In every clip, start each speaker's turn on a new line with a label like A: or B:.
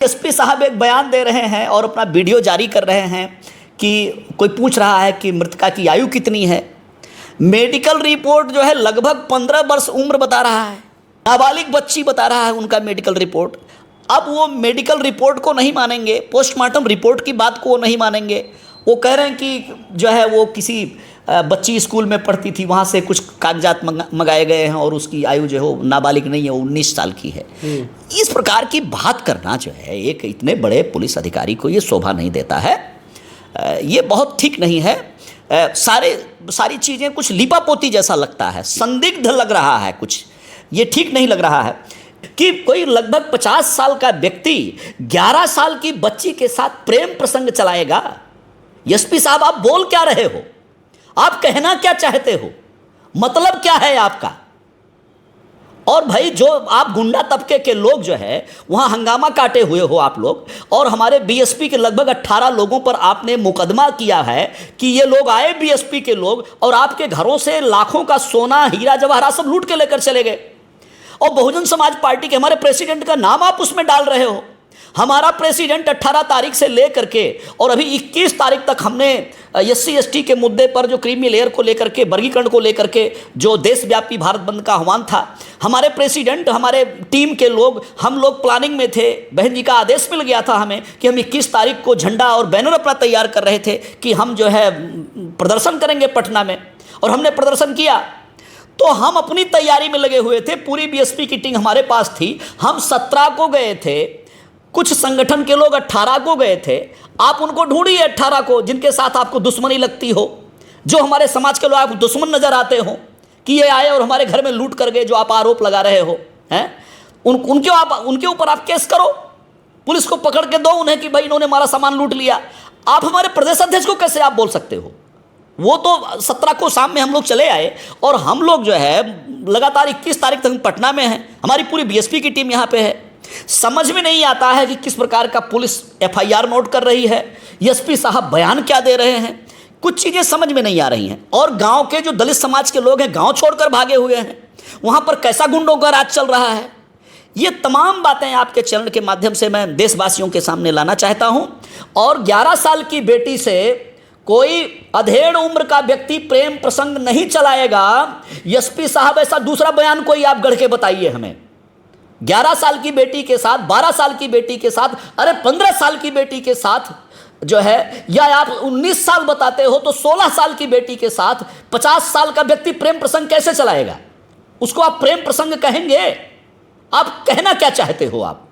A: SP साहब एक बयान दे रहे हैं और अपना वीडियो जारी कर रहे हैं कि कोई पूछ रहा है कि मृतका की आयु कितनी है। मेडिकल रिपोर्ट जो है लगभग 15 वर्ष उम्र बता रहा है, नाबालिग बच्ची बता रहा है उनका मेडिकल रिपोर्ट। अब वो मेडिकल रिपोर्ट को नहीं मानेंगे, पोस्टमार्टम रिपोर्ट की बात को वो नहीं मानेंगे। वो कह रहे हैं कि जो है वो किसी बच्ची स्कूल में पढ़ती थी, वहाँ से कुछ कागजात मंगाए गए हैं और उसकी आयु जो है नाबालिग नहीं है, वो 19 साल की है। इस प्रकार की बात करना जो है एक इतने बड़े पुलिस अधिकारी को ये शोभा नहीं देता है। ये बहुत ठीक नहीं है। सारी चीज़ें कुछ लीपापोती जैसा लगता है, संदिग्ध लग रहा है, कुछ ये ठीक नहीं लग रहा है कि कोई लगभग 50 साल का व्यक्ति 11 साल की बच्ची के साथ प्रेम प्रसंग चलाएगा। एसपी साहब, आप बोल क्या रहे हो? आप कहना क्या चाहते हो? मतलब क्या है आपका? और भाई जो आप गुंडा तबके के लोग जो है वहां हंगामा काटे हुए हो आप लोग, और हमारे बीएसपी के लगभग 18 लोगों पर आपने मुकदमा किया है कि ये लोग आए बीएसपी के लोग और आपके घरों से लाखों का सोना हीरा जवाहरात सब लूट के लेकर चले गए। और बहुजन समाज पार्टी के हमारे प्रेसिडेंट का नाम आप उसमें डाल रहे हो। हमारा प्रेसिडेंट 18 तारीख से लेकर के और अभी 21 तारीख तक हमने एससी एसटी के मुद्दे पर, जो क्रीमी लेयर को लेकर के, वर्गीकरण को लेकर के जो देशव्यापी भारत बंद का आह्वान था, हमारे प्रेसिडेंट, हमारे टीम के लोग, हम लोग प्लानिंग में थे। बहन जी का आदेश मिल गया था हमें कि हम 21 तारीख को झंडा और बैनर अपना तैयार कर रहे थे कि हम जो है प्रदर्शन करेंगे पटना में, और हमने प्रदर्शन किया। तो हम अपनी तैयारी में लगे हुए थे, पूरी बीएसपी की टीम हमारे पास थी। हम 17 को गए थे, कुछ संगठन के लोग 18 को गए थे। आप उनको ढूंढिए 18 को जिनके साथ आपको दुश्मनी लगती हो, जो हमारे समाज के लोग आपको दुश्मन नजर आते हो कि ये आए और हमारे घर में लूट कर गए, जो आप आरोप लगा रहे हो हैं। उनके ऊपर आप केस करो, पुलिस को पकड़ के दो उन्हें कि भाई इन्होंने हमारा सामान लूट लिया। आप हमारे प्रदेश अध्यक्ष को कैसे आप बोल सकते हो? वो तो 17 को शाम में हम लोग चले आए और हम लोग जो है लगातार 21 तारीख तक पटना में हैं। हमारी पूरी बीएसपी की टीम यहाँ पे है। समझ में नहीं आता है कि किस प्रकार का पुलिस एफआईआर नोट कर रही है, एसपी साहब बयान क्या दे रहे हैं, कुछ चीज़ें समझ में नहीं आ रही हैं। और गांव के जो दलित समाज के लोग हैं, गांव छोड़कर भागे हुए हैं, वहां पर कैसा गुंडों का राज चल रहा है। ये तमाम बातें आपके चैनल के माध्यम से मैं देशवासियों के सामने लाना चाहता हूं। और 11 साल की बेटी से कोई अधेड़ उम्र का व्यक्ति प्रेम प्रसंग नहीं चलाएगा। एसपी साहब, ऐसा दूसरा बयान कोई आप गढ़ के बताइए हमें। 11 साल की बेटी के साथ, 12 साल की बेटी के साथ, अरे 15 साल की बेटी के साथ जो है, या आप 19 साल बताते हो तो 16 साल की बेटी के साथ 50 साल का व्यक्ति प्रेम प्रसंग कैसे चलाएगा? उसको आप प्रेम प्रसंग कहेंगे? आप कहना क्या चाहते हो आप?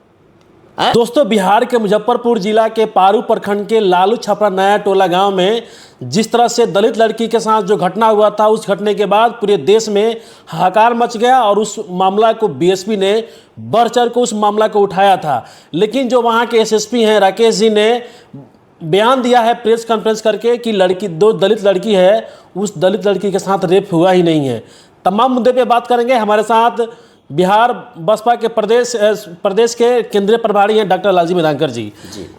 B: दोस्तों, बिहार के मुजफ्फरपुर जिला के पारू प्रखंड के लालू छपरा नया टोला गांव में जिस तरह से दलित लड़की के साथ जो घटना हुआ था, उस घटने के बाद पूरे देश में हाहाकार मच गया और उस मामला को बीएसपी ने बढ़ चढ़ कर उस मामला को उठाया था। लेकिन जो वहां के एसएसपी हैं राकेश जी ने बयान दिया है प्रेस कॉन्फ्रेंस करके कि दो दलित लड़की है, उस दलित लड़की के साथ रेप हुआ ही नहीं है। तमाम मुद्दे पे बात करेंगे। हमारे साथ बिहार बसपा के प्रदेश के केंद्रीय प्रभारी हैं डॉक्टर लालजी मेधांकर जी।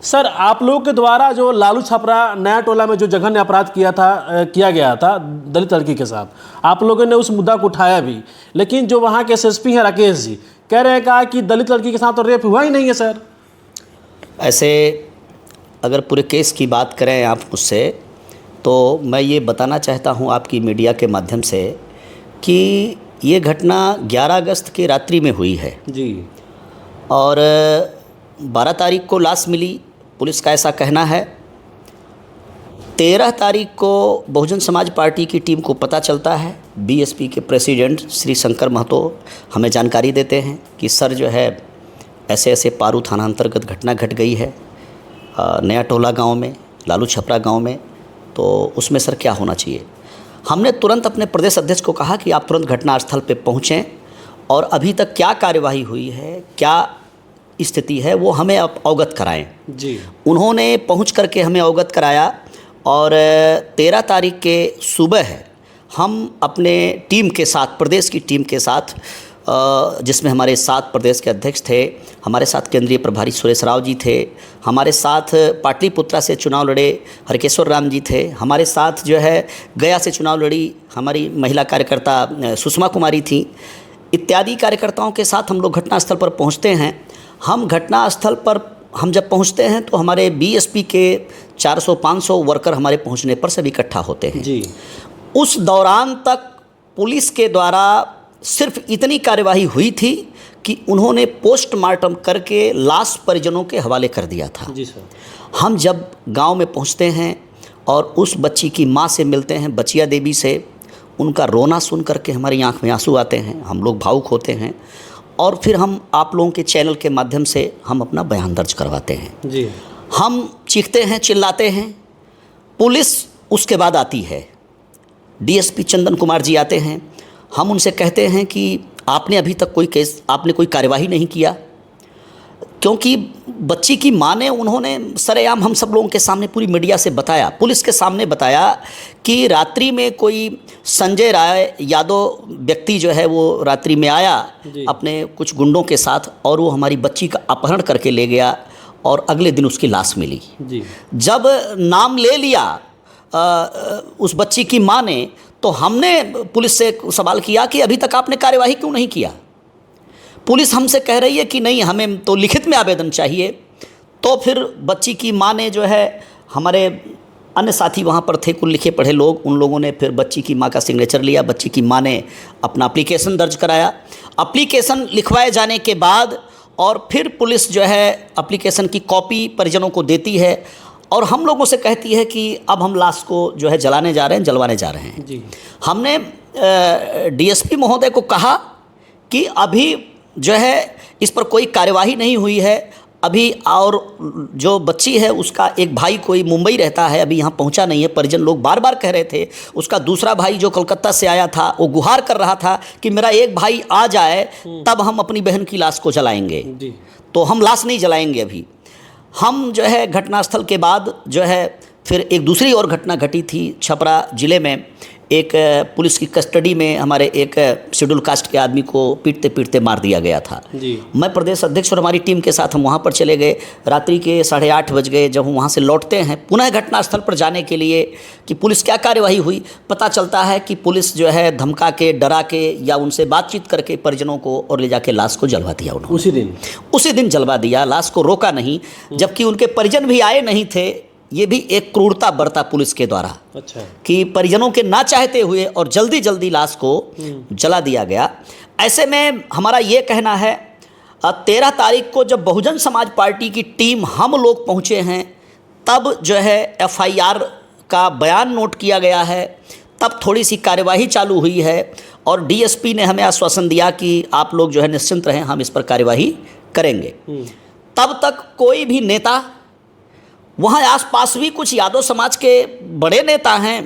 B: सर, आप लोगों के द्वारा जो लालू छपरा नया टोला में जो जघन्य अपराध किया गया था दलित लड़की के साथ, आप लोगों ने उस मुद्दा को उठाया भी, लेकिन जो वहाँ के एसएसपी हैं राकेश जी कह रहे हैं कहा कि दलित लड़की के साथ तो रेप हुआ ही नहीं है। सर,
A: ऐसे अगर पूरे केस की बात करें आप मुझसे, तो मैं ये बताना चाहता हूँ आपकी मीडिया के माध्यम से कि ये घटना 11 अगस्त की रात्रि में हुई है
B: जी,
A: और 12 तारीख को लाश मिली, पुलिस का ऐसा कहना है। 13 तारीख को बहुजन समाज पार्टी की टीम को पता चलता है। बीएसपी के प्रेसिडेंट श्री शंकर महतो हमें जानकारी देते हैं कि सर जो है ऐसे ऐसे पारू थाना अंतर्गत घटना घट गई है नया टोला गांव में, लालू छपरा गांव में, तो उसमें सर क्या होना चाहिए। हमने तुरंत अपने प्रदेश अध्यक्ष को कहा कि आप तुरंत घटनास्थल पर पहुँचें और अभी तक क्या कार्यवाही हुई है, क्या स्थिति है, वो हमें आप अवगत कराएं
B: जी।
A: उन्होंने पहुंच करके हमें अवगत कराया और 13 तारीख के सुबह हम अपने टीम के साथ, प्रदेश की टीम के साथ, जिसमें हमारे 7 प्रदेश के अध्यक्ष थे, हमारे साथ केंद्रीय प्रभारी सुरेश राव जी थे, हमारे साथ पाटलिपुत्रा से चुनाव लड़े हरकेश्वर राम जी थे, हमारे साथ जो है गया से चुनाव लड़ी हमारी महिला कार्यकर्ता सुषमा कुमारी थी, इत्यादि कार्यकर्ताओं के साथ हम लोग घटनास्थल पर पहुंचते हैं। हम घटनास्थल पर हम जब पहुंचते हैं तो हमारे बीएसपी के 400-500 वर्कर हमारे पहुंचने पर सब इकट्ठा होते हैं
B: जी।
A: उस दौरान तक पुलिस के द्वारा सिर्फ इतनी कार्यवाही हुई थी कि उन्होंने पोस्टमार्टम करके लाश परिजनों के हवाले कर दिया था।
B: जी सर।
A: हम जब गांव में पहुंचते हैं और उस बच्ची की मां से मिलते हैं, बचिया देवी से, उनका रोना सुन करके हमारी आंख में आंसू आते हैं, हम लोग भावुक होते हैं और फिर हम आप लोगों के चैनल के माध्यम से हम अपना बयान दर्ज करवाते हैं।
B: जी।
A: हम चीखते हैं, चिल्लाते हैं, पुलिस उसके बाद आती है, डीएसपी चंदन कुमार जी आते हैं। हम उनसे कहते हैं कि आपने अभी तक आपने कोई कार्यवाही नहीं किया, क्योंकि बच्ची की मां ने, उन्होंने सरेआम हम सब लोगों के सामने पूरी मीडिया से बताया, पुलिस के सामने बताया कि रात्रि में कोई संजय राय यादव व्यक्ति जो है वो रात्रि में आया अपने कुछ गुंडों के साथ और वो हमारी बच्ची का अपहरण करके ले गया और अगले दिन उसकी लाश मिली।
B: जी।
A: जब नाम ले लिया उस बच्ची की मां ने, तो हमने पुलिस से सवाल किया कि अभी तक आपने कार्यवाही क्यों नहीं किया। पुलिस हमसे कह रही है कि नहीं, हमें तो लिखित में आवेदन चाहिए। तो फिर बच्ची की मां ने जो है, हमारे अन्य साथी वहाँ पर थे कुछ लिखे पढ़े लोग, उन लोगों ने फिर बच्ची की मां का सिग्नेचर लिया, बच्ची की मां ने अपना एप्लीकेशन दर्ज कराया। एप्लीकेशन लिखवाए जाने के बाद और फिर पुलिस जो है एप्लीकेशन की कॉपी परिजनों को देती है और हम लोगों से कहती है कि अब हम लाश को जो है जलाने जा रहे हैं, जलवाने जा रहे हैं।
B: जी।
A: हमने डीएसपी महोदय को कहा कि अभी जो है इस पर कोई कार्यवाही नहीं हुई है अभी, और जो बच्ची है उसका एक भाई कोई मुंबई रहता है, अभी यहाँ पहुँचा नहीं है। परिजन लोग बार बार कह रहे थे, उसका दूसरा भाई जो कलकत्ता से आया था वो गुहार कर रहा था कि मेरा एक भाई आ जाए तब हम अपनी बहन की लाश को जलाएंगे।
B: जी।
A: तो हम लाश नहीं जलाएंगे अभी। हम जो है घटनास्थल के बाद जो है फिर एक दूसरी और घटना घटी थी छपरा ज़िले में। एक पुलिस की कस्टडी में हमारे एक शेड्यूल कास्ट के आदमी को पीटते पीटते मार दिया गया था।
B: जी।
A: मैं प्रदेश अध्यक्ष और हमारी टीम के साथ हम वहाँ पर चले गए। रात्रि के 8:30 बज गए। जब हम वहाँ से लौटते हैं पुनः घटनास्थल पर जाने के लिए कि पुलिस क्या कार्यवाही हुई, पता चलता है कि पुलिस जो है धमका के, डरा के या उनसे बातचीत करके परिजनों को और ले जाके लाश को जलवा दिया। उन्होंने उसी दिन जलवा दिया, लाश को रोका नहीं, जबकि उनके परिजन भी आए नहीं थे। ये भी एक क्रूरता बरता पुलिस के द्वारा।
B: अच्छा।
A: कि परिजनों के ना चाहते हुए और जल्दी जल्दी लाश को जला दिया गया। ऐसे में हमारा ये कहना है, 13 तारीख को जब बहुजन समाज पार्टी की टीम हम लोग पहुँचे हैं, तब जो है एफआईआर का बयान नोट किया गया है, तब थोड़ी सी कार्यवाही चालू हुई है और डीएसपी ने हमें आश्वासन दिया कि आप लोग जो है निश्चिंत रहें, हम इस पर कार्यवाही करेंगे। तब तक कोई भी नेता, वहाँ आसपास भी कुछ यादव समाज के बड़े नेता हैं,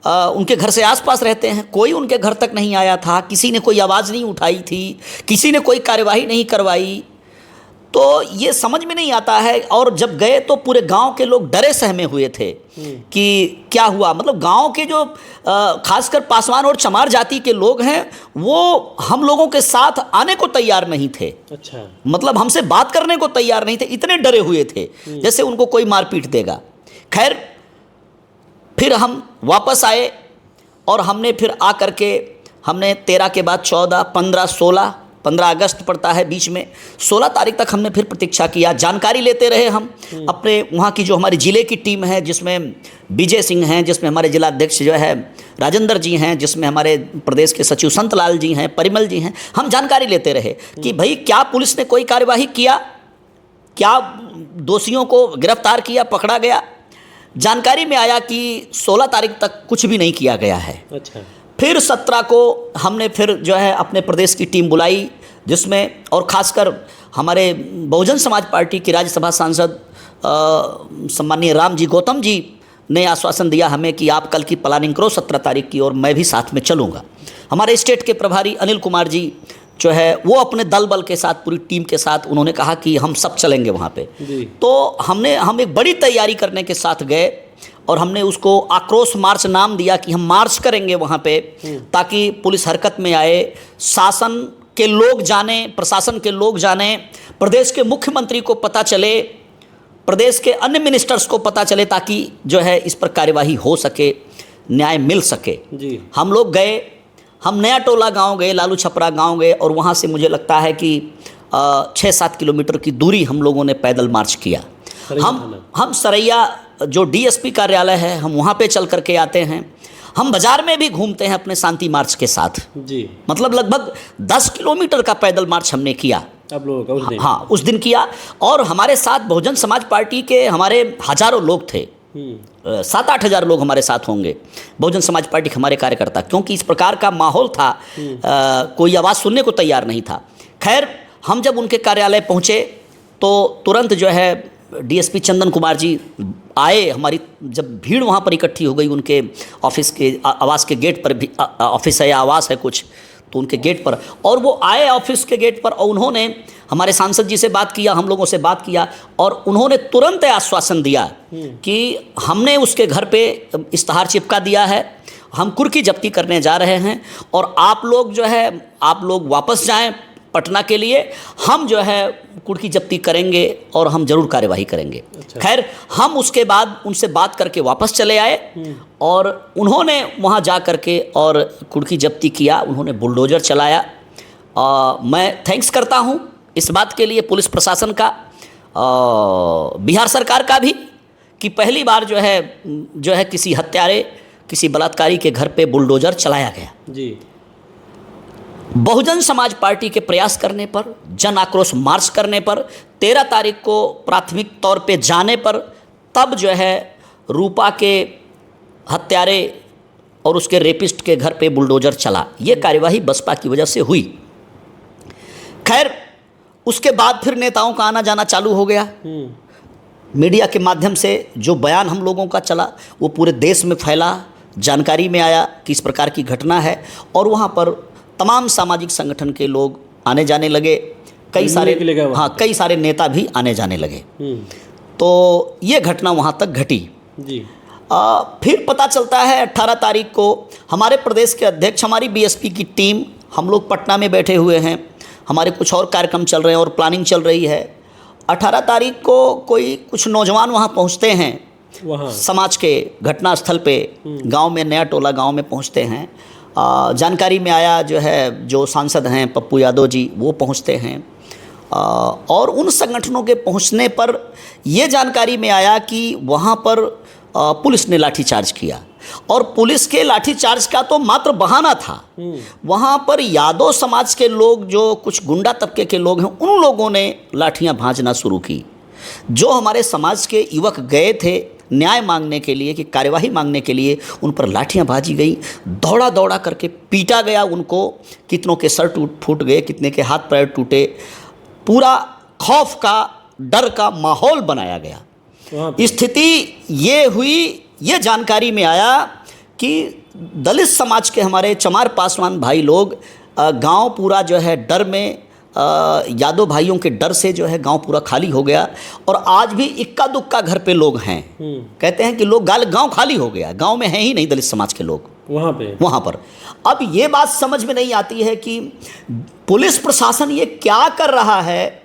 A: उनके घर से आसपास रहते हैं, कोई उनके घर तक नहीं आया था, किसी ने कोई आवाज़ नहीं उठाई थी, किसी ने कोई कार्यवाही नहीं करवाई। तो ये समझ में नहीं आता है। और जब गए तो पूरे गांव के लोग डरे सहमे हुए थे कि क्या हुआ। मतलब गांव के जो खासकर पासवान और चमार जाति के लोग हैं वो हम लोगों के साथ आने को तैयार नहीं थे।
B: अच्छा।
A: मतलब हमसे बात करने को तैयार नहीं थे, इतने डरे हुए थे जैसे उनको कोई मारपीट देगा। खैर फिर हम वापस आए और हमने फिर आ करके हमने 13 के बाद 14, 15, 15 अगस्त पड़ता है बीच में, 16 तारीख तक हमने फिर प्रतीक्षा किया। जानकारी लेते रहे हम अपने वहाँ की जो हमारी ज़िले की टीम है, जिसमें विजय सिंह हैं, जिसमें हमारे जिला अध्यक्ष जो है राजेंद्र जी हैं, जिसमें हमारे प्रदेश के सचिव संतलाल जी हैं, परिमल जी हैं। हम जानकारी लेते रहे कि भाई क्या पुलिस ने कोई कार्यवाही किया, क्या दोषियों को गिरफ्तार किया, पकड़ा गया। जानकारी में आया कि 16 तारीख तक कुछ भी नहीं किया गया है।
B: अच्छा। फिर
A: 17 को हमने फिर जो है अपने प्रदेश की टीम बुलाई, जिसमें और ख़ासकर हमारे बहुजन समाज पार्टी के राज्यसभा सांसद सम्माननीय राम जी गौतम जी ने आश्वासन दिया हमें कि आप कल की प्लानिंग करो 17 तारीख की और मैं भी साथ में चलूँगा। हमारे स्टेट के प्रभारी अनिल कुमार जी जो है वो अपने दल बल के साथ, पूरी टीम के साथ उन्होंने कहा कि हम सब चलेंगे वहाँ पे। तो हम एक बड़ी तैयारी करने के साथ गए और हमने उसको आक्रोश मार्च नाम दिया कि हम मार्च करेंगे वहाँ पे ताकि पुलिस हरकत में आए, शासन के लोग जाने, प्रशासन के लोग जाने, प्रदेश के मुख्यमंत्री को पता चले, प्रदेश के अन्य मिनिस्टर्स को पता चले, ताकि जो है इस पर कार्यवाही हो सके, न्याय मिल सके।
B: जी।
A: हम लोग गए, हम नया टोला गांव गए, लालू छपरा गांव गए और वहाँ से मुझे लगता है कि 6-7 किलोमीटर की दूरी हम लोगों ने पैदल मार्च किया। हम सरैया जो डीएसपी कार्यालय है हम वहाँ पे चल करके आते हैं। हम बाज़ार में भी घूमते हैं अपने शांति मार्च के साथ
B: जी।
A: मतलब लगभग 10 किलोमीटर का पैदल मार्च हमने किया
B: आप लोगों का उस दिन?
A: हाँ उस दिन किया। और हमारे साथ बहुजन समाज पार्टी के हमारे हजारों लोग थे, 7-8 हज़ार लोग हमारे साथ होंगे बहुजन समाज पार्टी के हमारे कार्यकर्ता, क्योंकि इस प्रकार का माहौल था कोई आवाज़ सुनने को तैयार नहीं था। खैर हम जब उनके कार्यालय पहुँचे तो तुरंत जो है डीएसपी चंदन कुमार जी आए। हमारी जब भीड़ वहाँ पर इकट्ठी हो गई उनके ऑफिस के आवास के गेट पर भी, ऑफिस है या आवास है कुछ, तो उनके गेट पर, और वो आए ऑफिस के गेट पर और उन्होंने हमारे सांसद जी से बात किया, हम लोगों से बात किया और उन्होंने तुरंत आश्वासन दिया कि हमने उसके घर पे इश्तहार चिपका दिया है, हम कुर्की जब्ती करने जा रहे हैं और आप लोग जो है आप लोग वापस जाएं पटना के लिए, हम जो है कुर्की जब्ती करेंगे और हम जरूर कार्यवाही करेंगे।
B: अच्छा। खैर
A: हम उसके बाद उनसे बात करके वापस चले आए और उन्होंने वहाँ जा करके और कुर्की जब्ती किया, उन्होंने बुलडोज़र चलाया। मैं थैंक्स करता हूँ इस बात के लिए पुलिस प्रशासन का, बिहार सरकार का भी, कि पहली बार जो है किसी हत्यारे किसी बलात्कारी के घर पे बुलडोज़र चलाया गया
B: जी।
A: बहुजन समाज पार्टी के प्रयास करने पर, जन आक्रोश मार्च करने पर, 13 तारीख को प्राथमिक तौर पे जाने पर, तब जो है रूपा के हत्यारे और उसके रेपिस्ट के घर पे बुलडोज़र चला। ये कार्यवाही बसपा की वजह से हुई। खैर उसके बाद फिर नेताओं का आना जाना चालू हो गया। मीडिया के माध्यम से जो बयान हम लोगों का चला वो पूरे देश में फैला, जानकारी में आया कि इस प्रकार की घटना है और वहाँ पर तमाम सामाजिक संगठन के लोग आने जाने लगे, कई सारे नेता भी आने जाने लगे। तो ये घटना वहाँ तक घटी
B: जी।
A: फिर पता चलता है 18 तारीख को हमारे प्रदेश के अध्यक्ष, हमारी बीएसपी की टीम, हम लोग पटना में बैठे हुए हैं, हमारे कुछ और कार्यक्रम चल रहे हैं और प्लानिंग चल रही है। 18 तारीख को कुछ नौजवान वहाँ पहुँचते हैं,
B: वहाँ
A: समाज के घटनास्थल पे, गांव में, नया टोला गांव में पहुँचते हैं। जानकारी में आया जो सांसद हैं पप्पू यादव जी वो पहुँचते हैं और उन संगठनों के पहुँचने पर ये जानकारी में आया कि वहाँ पर पुलिस ने लाठीचार्ज किया और पुलिस के लाठीचार्ज का तो मात्र बहाना था। वहाँ पर यादव समाज के लोग, जो कुछ गुंडा तबके के लोग हैं, उन लोगों ने लाठियाँ भांजना शुरू की। जो हमारे समाज के युवक गए थे न्याय मांगने के लिए, कि कार्यवाही मांगने के लिए, उन पर लाठियां भाजी गई, दौड़ा दौड़ा करके पीटा गया उनको, कितनों के सर फूट गए, कितने के हाथ पैर टूटे, पूरा खौफ का, डर का माहौल बनाया गया। स्थिति ये हुई, ये जानकारी में आया कि दलित समाज के हमारे चमार पासवान भाई लोग, गांव पूरा जो है डर में, यादव भाइयों के डर से जो है गांव पूरा खाली हो गया और आज भी इक्का दुक्का घर पे लोग हैं। कहते हैं कि गांव खाली हो गया, गांव में हैं ही नहीं दलित समाज के लोग वहाँ पर। अब ये बात समझ में नहीं आती है कि पुलिस प्रशासन ये क्या कर रहा है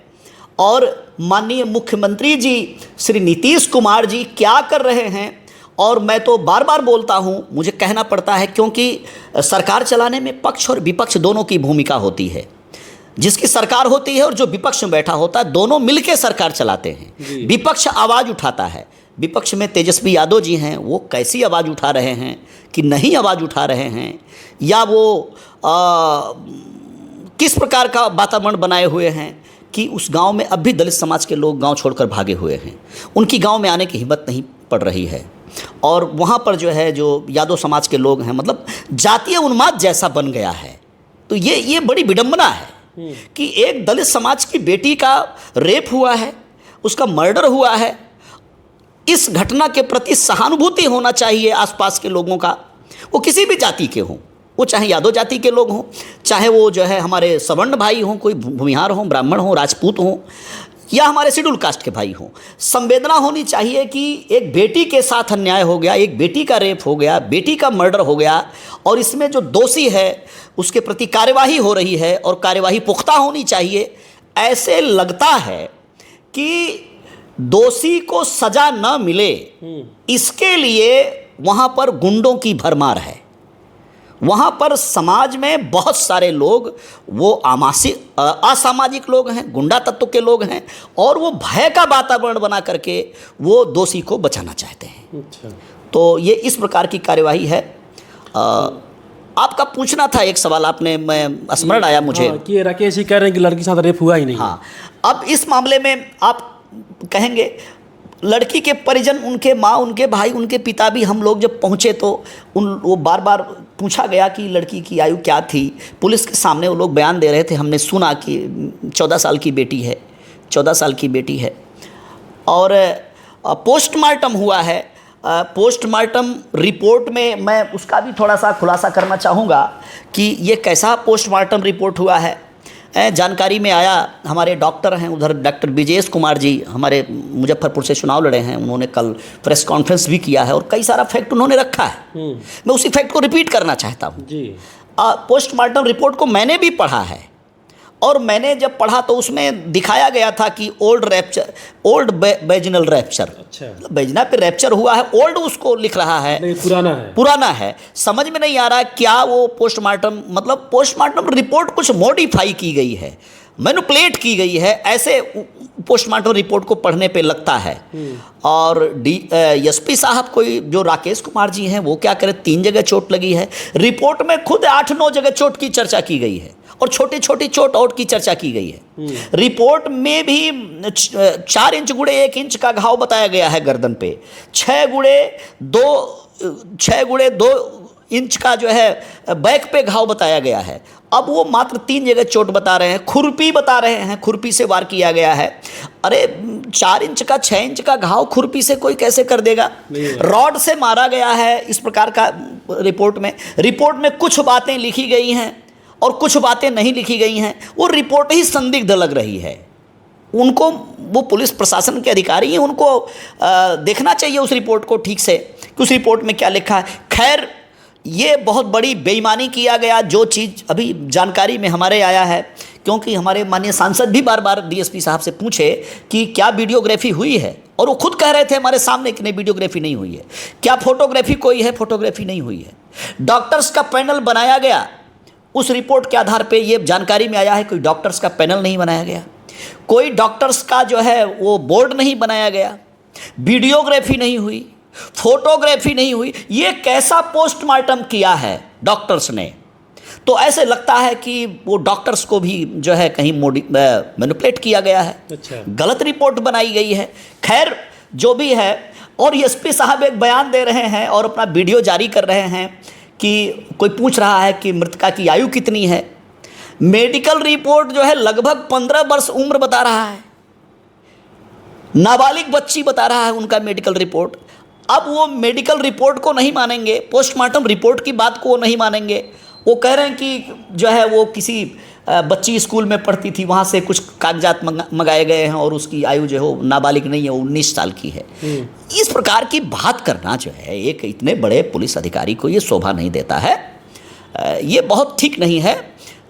A: और माननीय मुख्यमंत्री जी श्री नीतीश कुमार जी क्या कर रहे हैं। और मैं तो बार बार बोलता हूँ, मुझे कहना पड़ता है, क्योंकि सरकार चलाने में पक्ष और विपक्ष दोनों की भूमिका होती है। जिसकी सरकार होती है और जो विपक्ष में बैठा होता है, दोनों मिलकर सरकार चलाते हैं। विपक्ष आवाज़ उठाता है, विपक्ष में तेजस्वी यादव जी हैं, वो कैसी आवाज़ उठा रहे हैं कि नहीं आवाज़ उठा रहे हैं, या वो किस प्रकार का वातावरण बनाए हुए हैं कि उस गांव में अब भी दलित समाज के लोग गांव छोड़कर भागे हुए हैं, उनकी गांव में आने की हिम्मत नहीं पड़ रही है। और वहाँ पर जो यादव समाज के लोग हैं, मतलब जातीय उन्माद जैसा बन गया है। तो ये बड़ी विडंबना है कि एक दलित समाज की बेटी का रेप हुआ है, उसका मर्डर हुआ है। इस घटना के प्रति सहानुभूति होना चाहिए आसपास के लोगों का, वो किसी भी जाति के हों, वो चाहे यादव जाति के लोग हों, चाहे वो हमारे सवर्ण भाई हों, कोई भूमिहार हों, ब्राह्मण हों, राजपूत हों, या हमारे शेड्यूल कास्ट के भाई हों। संवेदना होनी चाहिए कि एक बेटी के साथ अन्याय हो गया, एक बेटी का रेप हो गया, बेटी का मर्डर हो गया और इसमें जो दोषी है उसके प्रति कार्यवाही हो रही है और कार्यवाही पुख्ता होनी चाहिए। ऐसे लगता है कि दोषी को सजा न मिले, इसके लिए वहाँ पर गुंडों की भरमार है। वहाँ पर समाज में बहुत सारे लोग वो असामाजिक लोग हैं, गुंडा तत्व के लोग हैं, और वो भय का वातावरण बना करके वो दोषी को बचाना चाहते हैं।
B: अच्छा।
A: तो ये इस प्रकार की कार्यवाही है। आपका पूछना था एक सवाल, आपने, मैं स्मरण आया मुझे।
B: हाँ, कि राकेश जी कह रहे हैं कि लड़की के साथ रेप हुआ ही नहीं।
A: हाँ, अब इस मामले में आप कहेंगे लड़की के परिजन, उनके माँ, उनके भाई, उनके पिता भी, हम लोग जब पहुँचे तो वो बार बार पूछा गया कि लड़की की आयु क्या थी। पुलिस के सामने वो लोग बयान दे रहे थे, हमने सुना कि 14 साल की बेटी है, 14 साल की बेटी है। और पोस्टमार्टम हुआ है। पोस्टमार्टम रिपोर्ट में मैं उसका भी थोड़ा सा खुलासा करना चाहूँगा कि ये कैसा पोस्टमार्टम रिपोर्ट हुआ है। जानकारी में आया, हमारे डॉक्टर हैं उधर, डॉक्टर विजेश कुमार जी हमारे मुजफ्फरपुर से चुनाव लड़े हैं, उन्होंने कल प्रेस कॉन्फ्रेंस भी किया है और कई सारा फैक्ट उन्होंने रखा है। मैं उसी फैक्ट को रिपीट करना चाहता हूँ जी। पोस्टमार्टम रिपोर्ट को मैंने भी पढ़ा है, और मैंने जब पढ़ा तो उसमें दिखाया गया था कि ओल्ड वेजिनल रैप्चर, अच्छा, वेजिना पे रैप्चर हुआ है, ओल्ड उसको लिख रहा है,
B: नहीं, पुराना है। समझ
A: में नहीं आ रहा क्या वो पोस्टमार्टम, मतलब पोस्टमार्टम रिपोर्ट कुछ मॉडिफाई की गई है, मैनिपुलेट की गई है, ऐसे पोस्टमार्टम रिपोर्ट को पढ़ने पे लगता है। और एसपी साहब कोई जो राकेश कुमार जी हैं वो क्या करें, 3 जगह चोट लगी है। रिपोर्ट में खुद 8-9 जगह चोट की चर्चा की गई है और छोटी छोटी चोट आउट की चर्चा की गई है। रिपोर्ट में भी 4 इंच गुड़े 1 इंच का घाव बताया गया है गर्दन पे, 6 गुड़े 2 इंच का जो है बैक पे घाव बताया गया है। अब वो मात्र 3 जगह चोट बता रहे हैं, खुरपी बता रहे हैं, खुरपी से वार किया गया है। अरे 4 इंच का 6 इंच का घाव खुरपी से कोई कैसे कर देगा? रॉड से मारा गया है, इस प्रकार का रिपोर्ट में कुछ बातें लिखी गई हैं और कुछ बातें नहीं लिखी गई हैं। वो रिपोर्ट ही संदिग्ध लग रही है। उनको, वो पुलिस प्रशासन के अधिकारी हैं, उनको देखना चाहिए उस रिपोर्ट को ठीक से कि उस रिपोर्ट में क्या लिखा है। खैर, ये बहुत बड़ी बेईमानी किया गया, जो चीज़ अभी जानकारी में हमारे आया है, क्योंकि हमारे माननीय सांसद भी बार बार डीएसपी साहब से पूछे कि क्या वीडियोग्राफी हुई है, और वो खुद कह रहे थे हमारे सामने कि नहीं, वीडियोग्राफी नहीं हुई है। क्या फोटोग्राफी कोई है? फोटोग्राफी नहीं हुई है। डॉक्टर्स का पैनल बनाया गया, उस रिपोर्ट के आधार पे ये जानकारी में आया है कोई डॉक्टर्स का पैनल नहीं बनाया गया, कोई डॉक्टर्स का जो है वो बोर्ड नहीं बनाया गया, वीडियोग्राफी नहीं हुई, फोटोग्राफी नहीं हुई। ये कैसा पोस्टमार्टम किया है डॉक्टर्स ने? तो ऐसे लगता है कि वो डॉक्टर्स को भी जो है कहीं मैनिपुलेट किया गया है। अच्छा। गलत रिपोर्ट बनाई गई है। खैर, जो भी है, और एसपी साहब एक बयान दे रहे हैं और अपना वीडियो जारी कर रहे हैं कि कोई पूछ रहा है कि मृतका की आयु कितनी है। मेडिकल रिपोर्ट जो है लगभग 15 वर्ष उम्र बता रहा है, नाबालिग बच्ची बता रहा है उनका मेडिकल रिपोर्ट। अब वो मेडिकल रिपोर्ट को नहीं मानेंगे, पोस्टमार्टम रिपोर्ट की बात को वो नहीं मानेंगे। वो कह रहे हैं कि जो है वो किसी बच्ची स्कूल में पढ़ती थी, वहाँ से कुछ कागजात मंगाए गए हैं और उसकी आयु जो है नाबालिग नहीं है, 19 साल की है। इस प्रकार की बात करना जो है एक इतने बड़े पुलिस अधिकारी को ये शोभा नहीं देता है, ये बहुत ठीक नहीं है।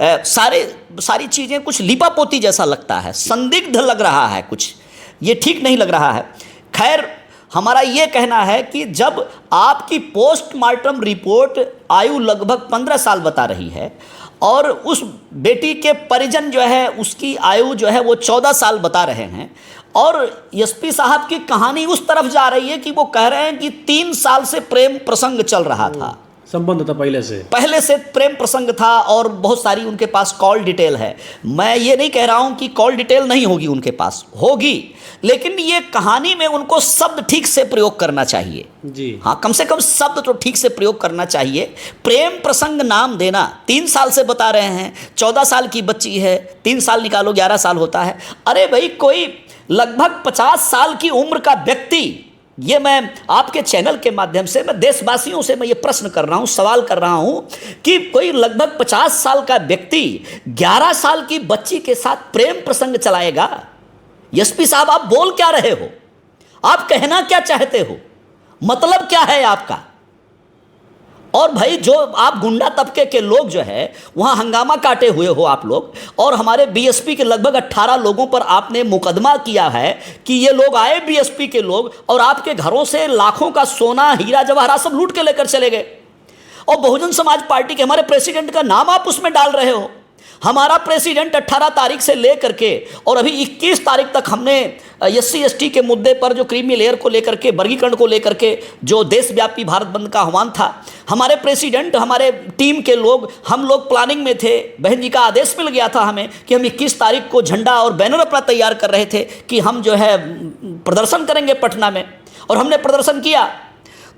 A: सारी चीज़ें कुछ लिपापोती जैसा लगता है, संदिग्ध लग रहा है, कुछ ये ठीक नहीं लग रहा है। खैर, हमारा ये कहना है कि जब आपकी पोस्टमार्टम रिपोर्ट आयु लगभग 15 साल बता रही है और उस बेटी के परिजन जो है उसकी आयु जो है वो 14 साल बता रहे हैं, और एसपी साहब की कहानी उस तरफ जा रही है कि वो कह रहे हैं कि 3 साल से प्रेम प्रसंग चल रहा था,
B: संबंध था पहले से
A: प्रेम प्रसंग था, और बहुत सारी उनके पास कॉल डिटेल है। मैं ये नहीं कह रहा हूं कि कॉल डिटेल नहीं होगी, उनके पास होगी, लेकिन ये कहानी में उनको शब्द ठीक से प्रयोग करना चाहिए जी। हाँ, कम से कम शब्द तो ठीक से प्रयोग करना चाहिए। प्रेम प्रसंग नाम देना, 3 साल से बता रहे हैं, 14 साल की बच्ची है, 3 साल निकालो 11 साल होता है। अरे भाई, कोई लगभग 50 साल की उम्र का व्यक्ति, ये मैं आपके चैनल के माध्यम से मैं देशवासियों से मैं ये प्रश्न कर रहा हूँ, सवाल कर रहा हूँ कि कोई लगभग 50 साल का व्यक्ति 11 साल की बच्ची के साथ प्रेम प्रसंग चलाएगा? एसपी साहब, आप बोल क्या रहे हो? आप कहना क्या चाहते हो? मतलब क्या है आपका? और भाई, जो आप गुंडा तबके के लोग जो है वहाँ हंगामा काटे हुए हो आप लोग, और हमारे बीएसपी के लगभग 18 लोगों पर आपने मुकदमा किया है कि ये लोग आए बीएसपी के लोग और आपके घरों से लाखों का सोना, हीरा जवाहरात सब लूट के लेकर चले गए। और बहुजन समाज पार्टी के हमारे प्रेसिडेंट का नाम आप उसमें डाल रहे हो। हमारा प्रेसिडेंट 18 तारीख से लेकर के और अभी 21 तारीख तक हमने SC/ST के मुद्दे पर, जो क्रीमी लेयर को लेकर के, वर्गीकरण को लेकर के जो देशव्यापी भारत बंद का आह्वान था, हमारे प्रेसिडेंट, हमारे टीम के लोग, हम लोग प्लानिंग में थे। बहन जी का आदेश मिल गया था हमें कि हम 21 तारीख को झंडा और बैनर अपना तैयार कर रहे थे कि हम जो है प्रदर्शन करेंगे पटना में, और हमने प्रदर्शन किया।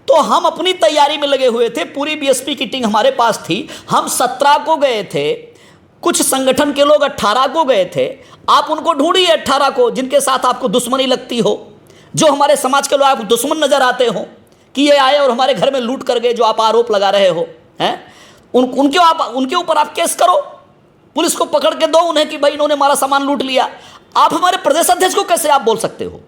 A: तो हम अपनी तैयारी में लगे हुए थे, पूरी BSP की टीम हमारे पास थी। हम 17 को गए थे, कुछ संगठन के लोग 18 को गए थे। आप उनको ढूंढिए 18 को जिनके साथ आपको दुश्मनी लगती हो, जो हमारे समाज के लोग आपको दुश्मन नजर आते हो कि ये आए और हमारे घर में लूट कर गए, जो आप आरोप लगा रहे हो हैं, उनके ऊपर आप केस करो, पुलिस को पकड़ के दो उन्हें कि भाई इन्होंने हमारा सामान लूट लिया। आप हमारे प्रदेश अध्यक्ष को कैसे आप बोल सकते हो?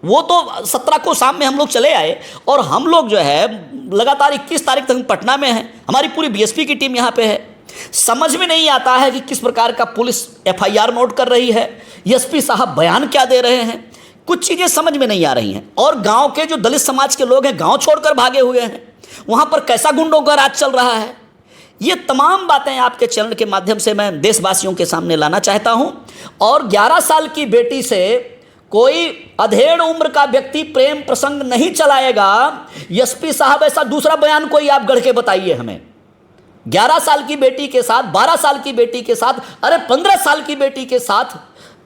A: वो तो 17 को शाम में हम लोग चले आए और हम लोग जो है लगातार 21 तारीख तक पटना में हैं। हमारी पूरी BSP की टीम यहाँ पे है। समझ में नहीं आता है कि किस प्रकार का पुलिस FIR नोट कर रही है, SP साहब बयान क्या दे रहे हैं, कुछ चीज़ें समझ में नहीं आ रही हैं। और गांव के जो दलित समाज के लोग हैं, गांव छोड़कर भागे हुए हैं, वहां पर कैसा गुंडों का राज चल रहा है। ये तमाम बातें आपके चैनल के माध्यम से मैं देशवासियों के सामने लाना चाहता हूं। और 11 साल की बेटी से कोई अधेड़ उम्र का व्यक्ति प्रेम प्रसंग नहीं चलाएगा। SP साहब ऐसा दूसरा बयान कोई आप गढ़ के बताइए हमें। 11 साल की बेटी के साथ, 12 साल की बेटी के साथ, अरे 15 साल की बेटी के साथ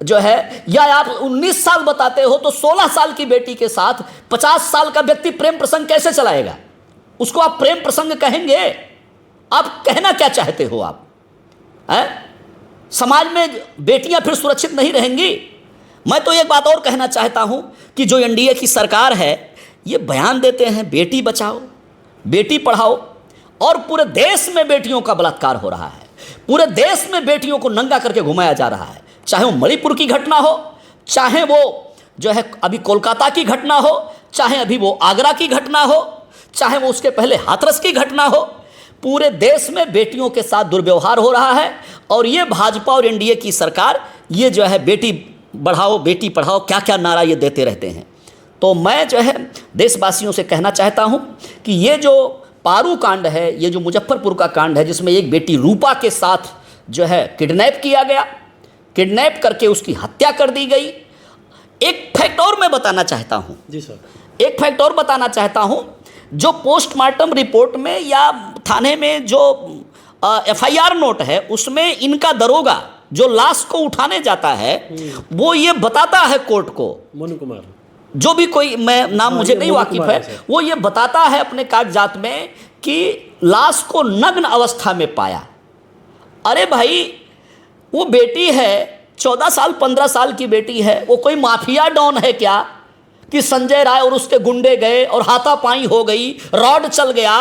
A: जो है, या आप 19 साल बताते हो तो 16 साल की बेटी के साथ 50 साल का व्यक्ति प्रेम प्रसंग कैसे चलाएगा? उसको आप प्रेम प्रसंग कहेंगे? आप कहना क्या चाहते हो आप? समाज में बेटियां फिर सुरक्षित नहीं रहेंगी। मैं तो एक बात और कहना चाहता हूं कि जो NDA की सरकार है, ये बयान देते हैं बेटी बचाओ, बेटी पढ़ाओ, और पूरे देश में बेटियों का बलात्कार हो रहा है। पूरे देश में बेटियों को नंगा करके घुमाया जा रहा है, चाहे वो मणिपुर की घटना हो, चाहे वो जो है अभी कोलकाता की घटना हो, चाहे अभी वो आगरा की घटना हो, चाहे वो उसके पहले हाथरस की घटना हो। पूरे देश में बेटियों के साथ दुर्व्यवहार हो रहा है। और ये भाजपा और NDA की सरकार ये जो है बेटी बढ़ाओ बेटी पढ़ाओ क्या क्या नारा ये देते रहते हैं। तो मैं जो है देशवासियों से कहना चाहता हूँ कि ये जो पारू कांड है, ये जो मुजफ्फरपुर का कांड है, जिसमें एक बेटी रूपा के साथ जो है किडनैप किया गया, किडनैप करके उसकी हत्या कर दी गई। एक फैक्ट और मैं बताना चाहता हूँ
B: जी सर,
A: एक फैक्ट और बताना चाहता हूँ। जो पोस्टमार्टम रिपोर्ट में या थाने में जो FIR नोट है, उसमें इनका दरोगा जो लाश को उठाने जाता है, वो ये बताता है कोर्ट को,
B: मनु कुमार,
A: जो भी कोई, मैं नाम मुझे नहीं वाकिफ है, वो ये बताता है अपने कागजात में कि लाश को नग्न अवस्था में पाया। अरे भाई, वो बेटी है, 14 साल 15 साल की बेटी है, वो कोई माफिया डॉन है क्या कि संजय राय और उसके गुंडे गए और हाथापाई हो गई, रॉड चल गया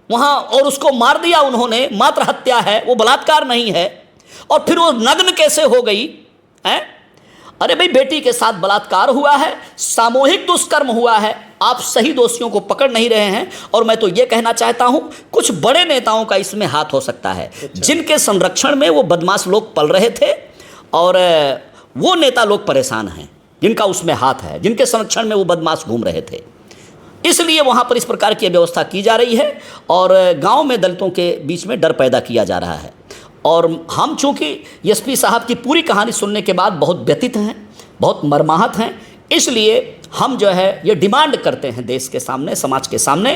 A: वहाँ और उसको मार दिया उन्होंने? मात्र हत्या है, वो बलात्कार नहीं है। और फिर वो नग्न कैसे हो गई है? अरे भाई, बेटी के साथ बलात्कार हुआ है, सामूहिक दुष्कर्म हुआ है, आप सही दोषियों को पकड़ नहीं रहे हैं। और मैं तो ये कहना चाहता हूं, कुछ बड़े नेताओं का इसमें हाथ हो सकता है, जिनके संरक्षण में वो बदमाश लोग पल रहे थे, और वो नेता लोग परेशान हैं, जिनका उसमें हाथ है, जिनके संरक्षण में वो बदमाश घूम रहे थे। इसलिए वहाँ पर इस प्रकार की व्यवस्था की जा रही है और गांव में दलितों के बीच में डर पैदा किया जा रहा है। और हम चूँकि SP साहब की पूरी कहानी सुनने के बाद बहुत व्यथित हैं, बहुत मर्माहत हैं, इसलिए हम जो है ये डिमांड करते हैं देश के सामने, समाज के सामने,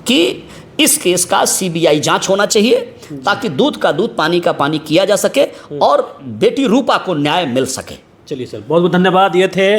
A: कि इस केस का CBI जांच होना चाहिए, ताकि दूध का दूध पानी का पानी किया जा सके और बेटी रूपा को न्याय मिल सके।
B: चलिए सर, बहुत बहुत धन्यवाद। ये थे